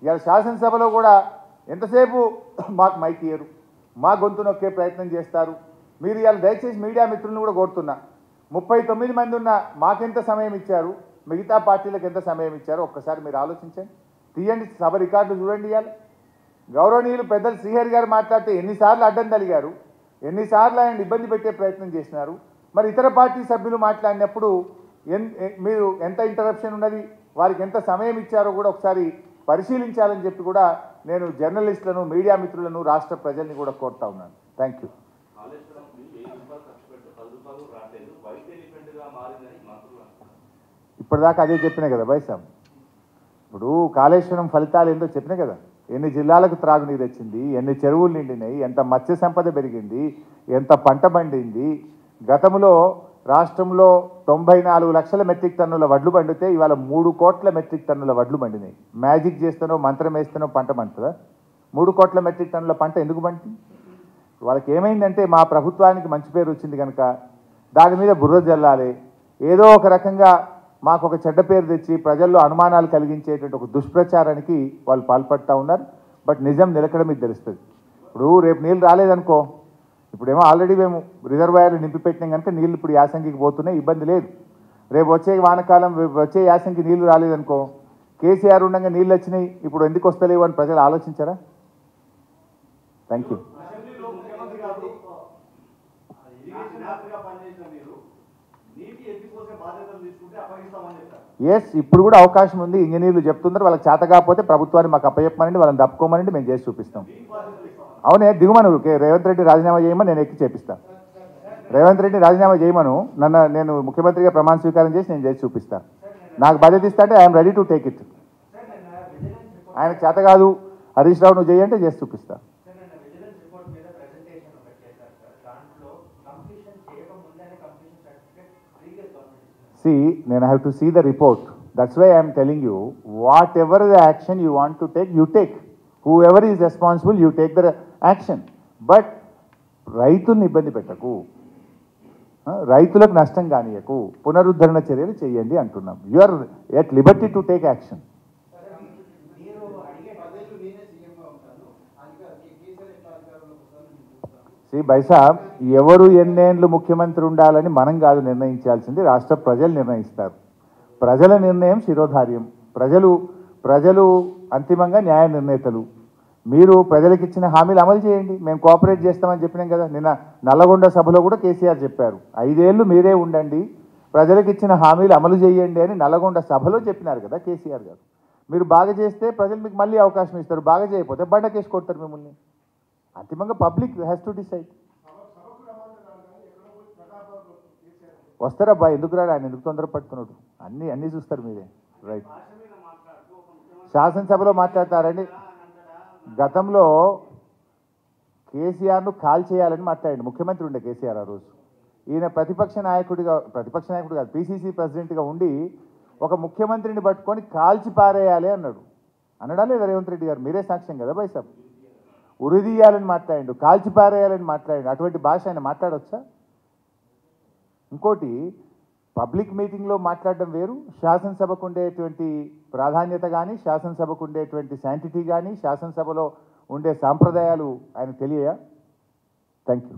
ఇవాళ శాసనసభలో కూడా ఎంతసేపు మాకు మైక్ ఇయ్యరు, మా గొంతు నొక్కే ప్రయత్నం చేస్తారు. మీరు ఇవాళ దయచేసి మీడియా మిత్రులను కూడా కోరుతున్నా, 39 మంది ఉన్న మాకెంత సమయం ఇచ్చారు, మిగతా పార్టీలకు ఎంత సమయం ఇచ్చారో ఒక్కసారి మీరు ఆలోచించండి. తీయండి సభ రికార్డులు చూడండి. ఇవాళ గౌరవనీయులు పెద్దలు శ్రీహరి గారు మాట్లాడితే ఎన్నిసార్లు అడ్డం తలిగారు, ఎన్నిసార్లు ఆయన ఇబ్బంది పెట్టే ప్రయత్నం చేసినారు. మరి ఇతర పార్టీ సభ్యులు మాట్లాడినప్పుడు మీరు ఎంత ఇంటరప్షన్ ఉన్నది, వారికి ఎంత సమయం ఇచ్చారో కూడా ఒకసారి పరిశీలించాలని చెప్పి కూడా నేను జర్నలిస్టులను, మీడియా మిత్రులను, రాష్ట్ర ప్రజల్ని కూడా కోరుతా ఉన్నాను. Thank you. ఇప్పటిదాకా అదే చెప్పినా కదా బైసాబ్. ఇప్పుడు కాళేశ్వరం ఫలితాలు ఏందో చెప్పినా కదా. ఎన్ని జిల్లాలకు త్రాగునీరు వచ్చింది, ఎన్ని చెరువులు నిండినాయి, ఎంత మత్స్య సంపద పెరిగింది, ఎంత పంట పండింది. గతంలో రాష్ట్రంలో 94 లక్షల మెట్రిక్ టన్నుల వడ్లు పండితే ఇవాళ 3 కోట్ల మెట్రిక్ టన్నుల వడ్లు పండినాయి. మ్యాజిక్ చేస్తానో మంత్రం వేస్తానో పంట పండుతుందా? 3 కోట్ల మెట్రిక్ టన్నుల పంట ఎందుకు పండింది? వాళ్ళకి ఏమైందంటే మా ప్రభుత్వానికి మంచి పేరు వచ్చింది కనుక దాని మీద బుర్ర జల్లాలి, ఏదో ఒక రకంగా మాకు ఒక చెడ్డ పేరు తెచ్చి ప్రజల్లో అనుమానాలు కలిగించేటువంటి ఒక దుష్ప్రచారానికి వాళ్ళు పాల్పడుతూ ఉన్నారు. బట్ నిజం నిలకడ మీద తెలుస్తుంది. ఇప్పుడు రేపు నీళ్ళు రాలేదనుకో, ఇప్పుడేమో ఆల్రెడీ మేము రిజర్వాయర్లు నింపి పెట్టినాం కనుక నీళ్ళు ఇప్పుడు యాసంగికి పోతున్నాయి, ఇబ్బంది లేదు. రేపు వచ్చే వానకాలం, వచ్చే యాసంగికి నీళ్లు రాలేదనుకో, కేసీఆర్ ఉండగా నీళ్ళు వచ్చినాయి ఇప్పుడు ఎందుకు వస్తలేవు అని ప్రజలు ఆలోచించారా? Thank you. ఎస్, ఇప్పుడు కూడా అవకాశం ఉంది. ఇంజనీర్లు చెప్తున్నారు, వాళ్ళకి చేత కాకపోతే ప్రభుత్వాన్ని మాకు అప్పచెప్పమనండి, వాళ్ళని తప్పుకోమనండి, మేము చేసి చూపిస్తాం. అవునే, దిగుమను రేవంత్ రెడ్డి రాజీనామా చేయమని నేను ఎక్కి చేపిస్తాను. రేవంత్ రెడ్డి రాజీనామా చేయమను, నేను ముఖ్యమంత్రిగా ప్రమాణ స్వీకారం చేసి నేను చేసి చూపిస్తాను. నాకు బాధ్యత ఇస్తా అంటే I'm ready to take it. ఆయనకు చేత కాదు, హరీష్ రావు నువ్వు చేయంటే చేసి చూపిస్తా. See, then I have to see the report. That's why I am telling you, whatever the action you want to take, you take. Whoever is responsible, you take the action. But రైతుల్ని ఇబ్బంది పెట్టకు, రైతులకు నష్టం కానియకు, పునరుద్ధరణ చర్యలు చేయండి అంటున్నాం. You are at liberty to take action. బైసాబ్, ఎవరు ఎన్నేళ్ళు ముఖ్యమంత్రి ఉండాలని మనం కాదు నిర్ణయించాల్సింది, రాష్ట్ర ప్రజలు నిర్ణయిస్తారు. ప్రజల నిర్ణయం శిరోధార్యం. ప్రజలు అంతిమంగా న్యాయ నిర్ణేతలు. మీరు ప్రజలకు ఇచ్చిన హామీలు అమలు చేయండి, మేము కోఆపరేట్ చేస్తామని చెప్పినాం కదా. నిన్న నల్లగొండ సభలో కూడా కేసీఆర్ చెప్పారు, 5 ఏళ్ళు మీరే ఉండండి, ప్రజలకు ఇచ్చిన హామీలు అమలు చేయండి అని నల్లగొండ సభలో చెప్పినారు కదా కేసీఆర్ గారు. మీరు బాగా చేస్తే ప్రజలు మీకు మళ్ళీ అవకాశం ఇస్తారు, బాగా చేయకపోతే బండకేసి కొడతారు మిమ్మల్ని. అంతిమంగా పబ్లిక్ హ్యాస్ టు డిసైడ్. వస్తారబ్బా, ఎందుకు రాడు ఆయన, ఎందుకు తొందరపడుతున్నాడు? అన్నీ చూస్తారు మీరే. రైట్, శాసనసభలో మాట్లాడతారండి. గతంలో కేసీఆర్ను కాల్ చేయాలని మాట్లాడండి, ముఖ్యమంత్రి ఉండే కేసీఆర్ ఆ రోజు. ఈయన ప్రతిపక్ష నాయకుడు కాదు, పిసిసి ప్రెసిడెంట్గా ఉండి ఒక ముఖ్యమంత్రిని పట్టుకొని కాల్చి పారేయాలి అన్నాడు. అనడా లేదా రేవంత్ రెడ్డి గారు? మీరే సాక్ష్యం కదా బైసాబ్. ఉరిదీయాలని మాట్లాడండు, కాల్చి పారేయాలని మాట్లాడండు. అటువంటి భాష ఆయన మాట్లాడవచ్చా? ఇంకోటి, పబ్లిక్ మీటింగ్లో మాట్లాడడం వేరు, శాసనసభకు ఉండేటువంటి ప్రాధాన్యత కానీ, శాసనసభకు ఉండేటువంటి శాంటిటీ కానీ, శాసనసభలో ఉండే సాంప్రదాయాలు ఆయన తెలియయా? Thank you.